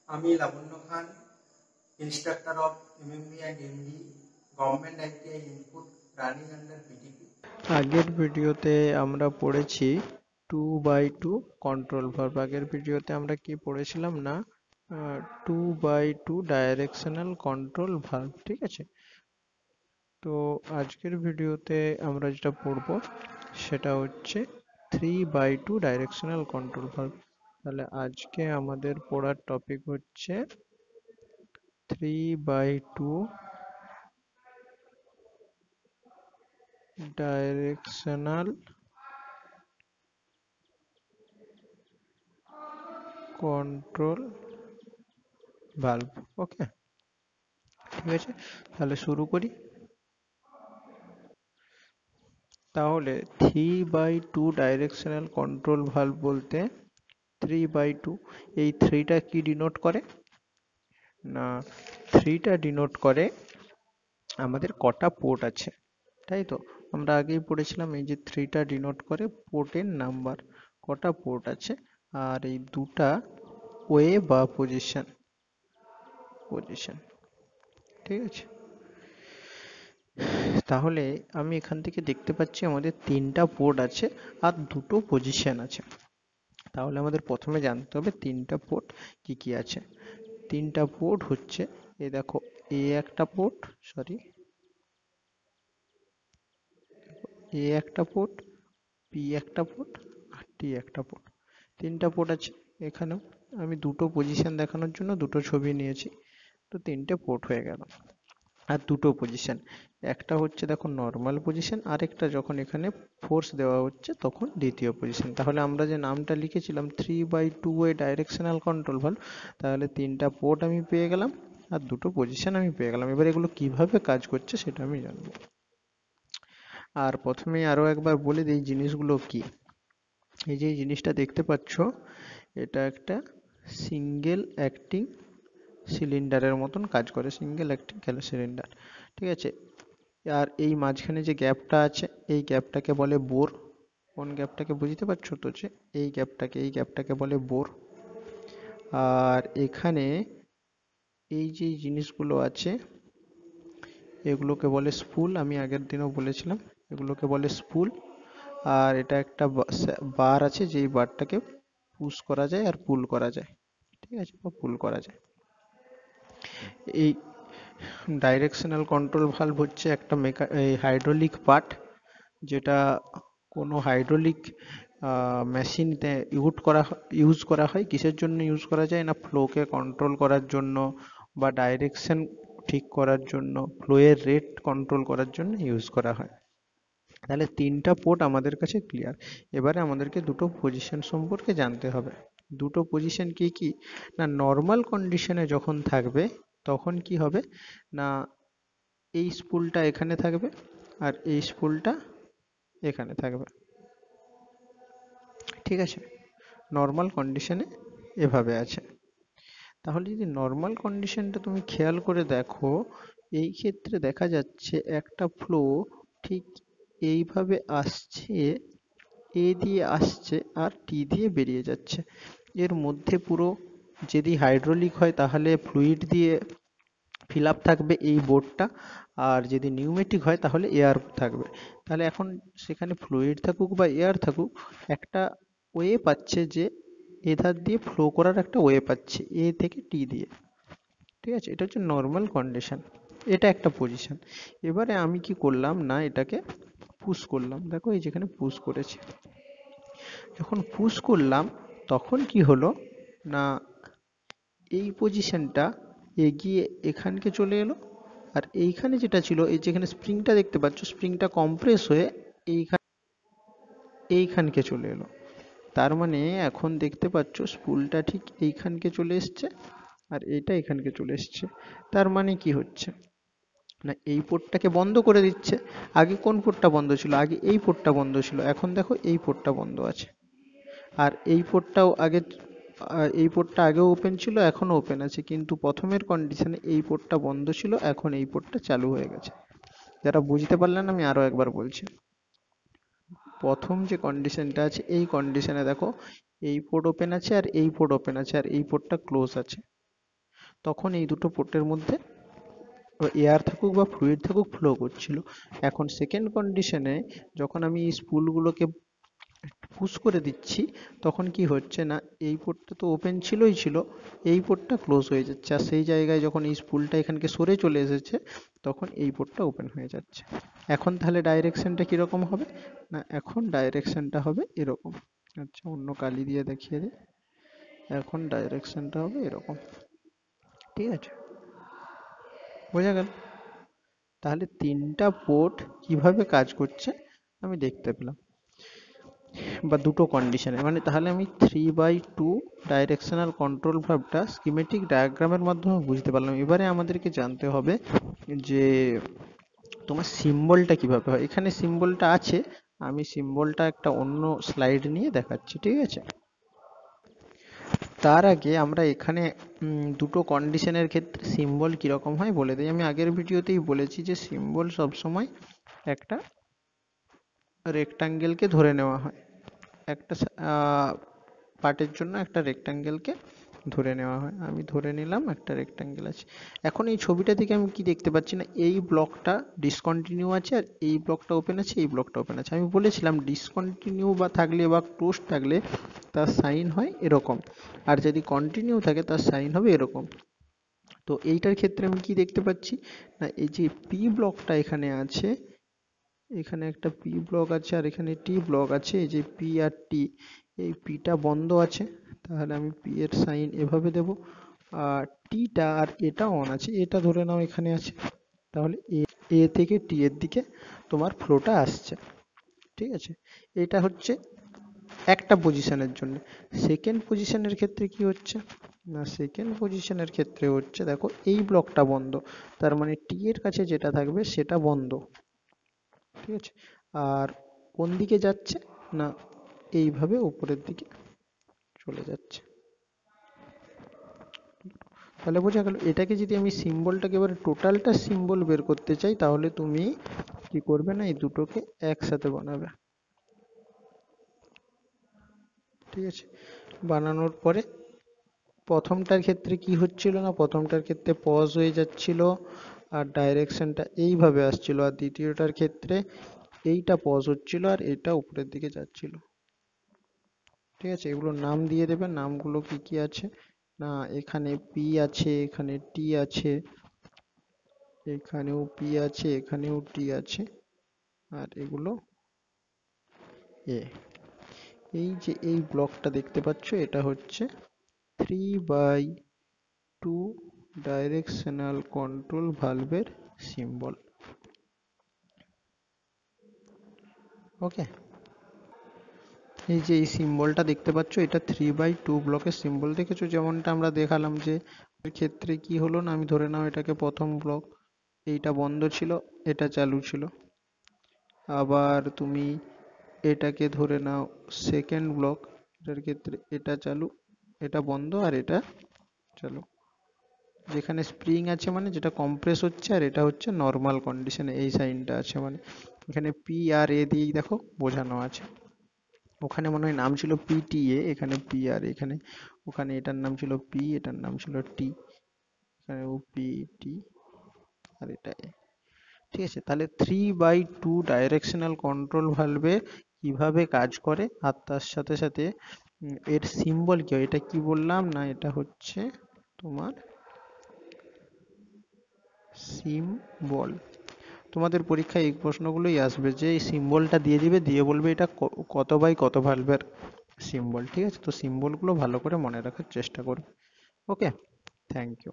আমি লাবণ্য খান, instructor of MMB and MD, Government ITI Input, running under PTP. আগের ভিডিওতে আমরা পড়েছি 2/2 কন্ট্রোল ভার্ব। আগের ভিডিওতে আমরা কি পড়েছিলাম না 2/2 ডাইরেকশনাল কন্ট্রোল ভার্ব, ঠিক আছে। তো আজকের ভিডিওতে আমরা যেটা পড়বো সেটা হচ্ছে 3/2 ডাইরেকশনাল কন্ট্রোল ভার্ব। তাহলে আজকে আমাদের পড়ার টপিক হচ্ছে 3/2 ডাইরেকশনাল কন্ট্রোল ভাল্ব। ওকে, ঠিক আছে, তাহলে শুরু করি। তাহলে 3/2 ডাইরেকশনাল কন্ট্রোল ভাল্ব বলতে 3/2, এই 3টা কি ডিনোট করে না, 3টা ডিনোট করে আমাদের কটা পোর্ট আছে, তাই তো। আমরা আগেই পড়েছিলাম এই যে 3টা ডিনোট করে পোর্টের নাম্বার, কটা পোর্ট আছে, আর এই দুটা ওয়ে বা পজিশন, ঠিক আছে। তাহলে আমি এখান থেকে দেখতে পাচ্ছি আমাদের 3টা পোর্ট আছে আর দুটো পজিশন আছে। তাহলে আমাদের প্রথমে জানতে হবে 3টা পোর্ট কি কি আছে। 3টা পোর্ট হচ্ছে, এই দেখো, এ একটা পোর্ট, এ একটা পোর্ট, পি একটা পোর্ট আর টি একটা পোর্ট। 3টা পোর্ট আছে। এখানেও আমি দুটো পজিশন দেখানোর জন্য দুটো ছবি নিয়েছি, তো 3টে পোর্ট হয়ে গেল। আর দুটো পজিশন, একটা হচ্ছে দেখো নর্মাল পজিশন, আরেকটা যখন এখানে ফোর্স দেওয়া হচ্ছে তখন দ্বিতীয় পজিশন। তাহলে আমরা যে নামটা লিখেছিলাম 3/2 এ ডাইরেকশনাল কন্ট্রোল ভালভ, তাহলে 3টা পোর্ট আমি পেয়ে গেলাম আর দুটো পজিশন আমি পেয়ে গেলাম। এবার এগুলো কিভাবে কাজ করছে সেটা আমি জানবো। আর প্রথমেই আরো একবার বলে দিই জিনিসগুলো কি। এই যে জিনিসটা দেখতে পাচ্ছ, এটা একটা সিঙ্গেল অ্যাক্টিং সিলিন্ডারের মতন কাজ করে, সিঙ্গেল অ্যাক্টিং সিলিন্ডার, ঠিক আছে। আর এই মাঝখানে যে গ্যাপটা আছে এই গ্যাপটাকে বলে বোর। কোন গ্যাপটাকে বুঝতে পারছো তো, যে এই গ্যাপটাকে বলে বোর। আর এখানে এই যে জিনিসগুলো আছে এগুলোকে বলে স্পুল, আমি আগের দিনও বলেছিলাম এগুলোকে বলে স্পুল। আর এটা একটা বার আছে, যেই বারটাকে পুশ করা যায় আর পুল করা যায়, ঠিক আছে, বা পুল করা যায়। এই ডাইরেকশনাল কন্ট্রোল ভালভ হচ্ছে একটা হাইড্রোলিক পার্ট, যেটা কোনো হাইড্রোলিক মেশিনতে ইউজ করা হয়। কিসের জন্য ইউজ করা যায় না, ফ্লোকে কন্ট্রোল করার জন্য বা ডাইরেকশন ঠিক করার জন্য, ফ্লোয়ের রেট কন্ট্রোল করার জন্য ইউজ করা হয়। তাহলে 3টা পোর্ট আমাদের কাছে ক্লিয়ার। এবারে আমাদেরকে দুটো পজিশন সম্পর্কে জানতে হবে। দুটো পজিশন কি কি না, নর্মাল কন্ডিশনে যখন থাকবে তখন কি হবে না, এই স্পুলটা এখানে থাকবে আর এই স্পুলটা এখানে থাকবে, ঠিক আছে। নর্মাল কন্ডিশনে এভাবে আছে। তাহলে যদি নর্মাল কন্ডিশনটা তুমি খেয়াল করে দেখো, এই ক্ষেত্রে দেখা যাচ্ছে একটা ফ্লো ঠিক এইভাবে আসছে, এ দিয়ে আসছে আর টি দিয়ে বেরিয়ে যাচ্ছে। এর মধ্যে পুরো, যদি হাইড্রোলিক হয় তাহলে ফ্লুইড দিয়ে ফিল আপ থাকবে এই বোর্ডটা, আর যদি নিউমেটিক হয় তাহলে এয়ার থাকবে। তাহলে এখন সেখানে ফ্লুইড থাকুক বা এয়ার থাকুক, একটা ওয়ে পাচ্ছে, যে এধার দিয়ে ফ্লো করার একটা ওয়ে পাচ্ছে এ থেকে টি দিয়ে, ঠিক আছে। এটা হচ্ছে নর্মাল কন্ডিশন, এটা একটা পজিশন। এবারে আমি কি করলাম না, এটাকে পুশ করলাম, দেখো এই যেখানে পুশ করেছি, যখন পুশ করলাম তখন কি হলো না, এই পজিশনটা এগিয়ে এখানকে চলে এলো, আর এইখানে যেটা ছিল, এই যেখানে স্প্রিংটা দেখতে পাচ্ছ, স্প্রিংটা কম্প্রেস হয়ে এইখানকে চলে এলো। তার মানে এখন দেখতে পাচ্ছ স্পুলটা ঠিক এইখানকে চলে এসছে আর এটা এখানকে চলে এসছে। তার মানে কি হচ্ছে না, এই পোর্টটাকে বন্ধ করে দিচ্ছে। আগে কোন পোর্টটা বন্ধ ছিল, আগে এই পোর্টটা বন্ধ ছিল, এখন দেখো এই পোর্টটা বন্ধ আছে। আর এই পোর্টটাও আগে, এই পোর্টটা আগেও ওপেন ছিল এখনো ওপেন আছে, কিন্তু প্রথমের কন্ডিশনে এই পোর্টটা বন্ধ ছিল, এখন এই পোর্টটা চালু হয়ে গেছে। যারা বুঝতে পারলেন আমি আরো একবার বলছি। প্রথম যে কন্ডিশনটা আছে এই কন্ডিশনে দেখো এই পোর্ট ওপেন আছে আর এই পোর্ট ওপেন আছে আর এই পোর্টটা ক্লোজ আছে, তখন এই দুটো পোর্টের মধ্যে এয়ার থাকুক বা ফ্লুইড থাকুক ফ্লো করছিল। এখন সেকেন্ড কন্ডিশনে যখন আমি এই স্পুলগুলোকে পুশ করে দিচ্ছি, তখন কি হচ্ছে না, এই পোর্টটা তো ওপেন ছিলই ছিল, এই পোর্টটা ক্লোজ হয়ে যাচ্ছে, আর সেই জায়গায় যখন এই স্পুলটা এখানকে সরে চলে এসেছে তখন এই পোর্টটা ওপেন হয়ে যাচ্ছে। এখন তাহলে ডাইরেকশনটা কিরকম হবে না, এখন ডাইরেকশনটা হবে এরকম। আচ্ছা, অন্য কালি দিয়ে দেখিয়ে দিই। এখন ডাইরেকশনটা হবে এরকম। ঠিক আছে, বোঝা গেল? তাহলে তিনটা পোর্ট কিভাবে কাজ করছে আমি দেখতে পেলাম, বা দুটো কন্ডিশনে। মানে তাহলে আমি 3/2 ডাইরেকশনাল কন্ট্রোল ভাবটা স্কিমেটিক ডায়াগ্রামের মাধ্যমে বুঝতে পারলাম। এবারে আমাদেরকে জানতে হবে যে তোমার সিম্বলটা কিভাবে হয়। এখানে সিম্বলটা আছে, আমি সিম্বলটা একটা অন্য স্লাইড নিয়ে দেখাচ্ছি, ঠিক আছে? তার আগে আমরা এখানে দুটো কন্ডিশনের ক্ষেত্রে সিম্বল কিরকম হয় বলে দিই। আমি আগের ভিডিওতেই বলেছি যে সিম্বল সবসময় একটা রেক্টাঙ্গেলকে ধরে নেওয়া হয়, একটা পার্টের জন্য একটা রেক্টাঙ্গেলকে ধরে নেওয়া হয়। আমি ধরে নিলাম একটা রেক্টাঙ্গেল আছে। এখন এই ছবিটা থেকে আমি কি দেখতে পাচ্ছি না, এই ব্লকটা ডিসকন্টিনিউ আছে আর এই ব্লকটা ওপেন আছে, এই ব্লকটা ওপেন আছে। আমি বলেছিলাম ডিসকন্টিনিউ বা থাকলে বা ক্লোজ থাকলে তার সাইন হয় এরকম, আর যদি কন্টিনিউ থাকে তার সাইন হবে এরকম। তো এইটার ক্ষেত্রে আমি কি দেখতে পাচ্ছি না, এই যে পি ব্লকটা এখানে আছে, এখানে একটা পি ব্লক আছে আর এখানে টি ব্লক আছে। এই যে পি আর টি, এই পিটা বন্ধ আছে, তাহলে আমি পি এর সাইন এভাবে দেব। আর টিটা আর এটা অন আছে, এটা ধরে নাও এখানে আছে, তাহলে এ থেকে টি এর দিকে তোমার ফ্লোটা আসছে। ঠিক আছে, এটা হচ্ছে একটা পজিশনের জন্য। সেকেন্ড পজিশনের ক্ষেত্রে কি হচ্ছে না, সেকেন্ড পজিশনের ক্ষেত্রে হচ্ছে, দেখো এই ব্লকটা বন্ধ, তার মানে টি এর কাছে যেটা থাকবে সেটা বন্ধ। ঠিক আছে, আর কোন দিকে যাচ্ছে না, এইভাবে উপরের দিকে চলে যাচ্ছে। তাহলে বোঝা গেল। এটাকে যদি আমি সিম্বলটাকে এবারে টোটালটা সিম্বল বের করতে চাই, তাহলে তুমি কি করবে না, এই দুটোকে একসাথে বানাবে। ঠিক আছে, বানানোর পরে প্রথমটার ক্ষেত্রে কি হচ্ছিল না, প্রথমটার ক্ষেত্রে পজ হয়ে যাচ্ছিল আর ডাইরেকশনটা এইভাবে আসছিল, আর দ্বিতীয়টার ক্ষেত্রে এইটা পজ হচ্ছিল আর এটা উপরের দিকে যাচ্ছিল। ঠিক আছে, এগুলো নাম দিয়ে দেবে। নামগুলো কি কি আছে না, এখানে পি আছে, এখানে টি আছে, এখানেও পি আছে, এখানেও টি আছে, আর এগুলো এ। এই যে এই ব্লকটা দেখতে পাচ্ছ, এটা হচ্ছে 3/2 ডাইরেকশনাল কন্ট্রোল ভালভের সিম্বল। ওকে, এই যে এই সিম্বলটা দেখতে পাচ্ছ, এটা 3/2 ব্লকের সিম্বল। দেখেছো যেমনটা আমরা দেখালাম যে এর ক্ষেত্রে কি হলো না, আমি ধরে নাও এটাকে প্রথম ব্লক, এইটা বন্ধ ছিল, এটা চালু ছিল। আবার তুমি এটাকে ধরে নাও সেকেন্ড ব্লক, এটার ক্ষেত্রে এটা চালু, এটা বন্ধ আর এটা চালু। যেখানে স্প্রিং আছে মানে যেটা কম্প্রেস হচ্ছে, আর এটা হচ্ছে নর্মাল কন্ডিশনে এই সাইনটা আছে, মানে এখানে পি আর এ দিয়েই দেখো বোঝানো আছে। ওখানে মনে হয় নাম ছিল পিটিএ, এখানে পি আর, এখানে ওখানে এটার নাম ছিল পি, এটার নাম ছিল টি, এখানে ও পি টি আর এটা এ। ঠিক আছে, তাহলে 3/2 ডাইরেকশনাল কন্ট্রোল ভালভে কিভাবে কাজ করে আর তার সাথে সাথে এর সিম্বল কি হয়, এটা কি বললাম না, এটা হচ্ছে তোমার সিম্বল। তোমাদের পরীক্ষায় এই প্রশ্নগুলোই আসবে যে এই সিম্বলটা দিয়ে দিবে, দিয়ে বলবে এটা কত বাই কত ভালভের সিম্বল। ঠিক আছে, তো সিম্বলগুলো ভালো করে মনে রাখার চেষ্টা করো। ওকে, থ্যাংক ইউ।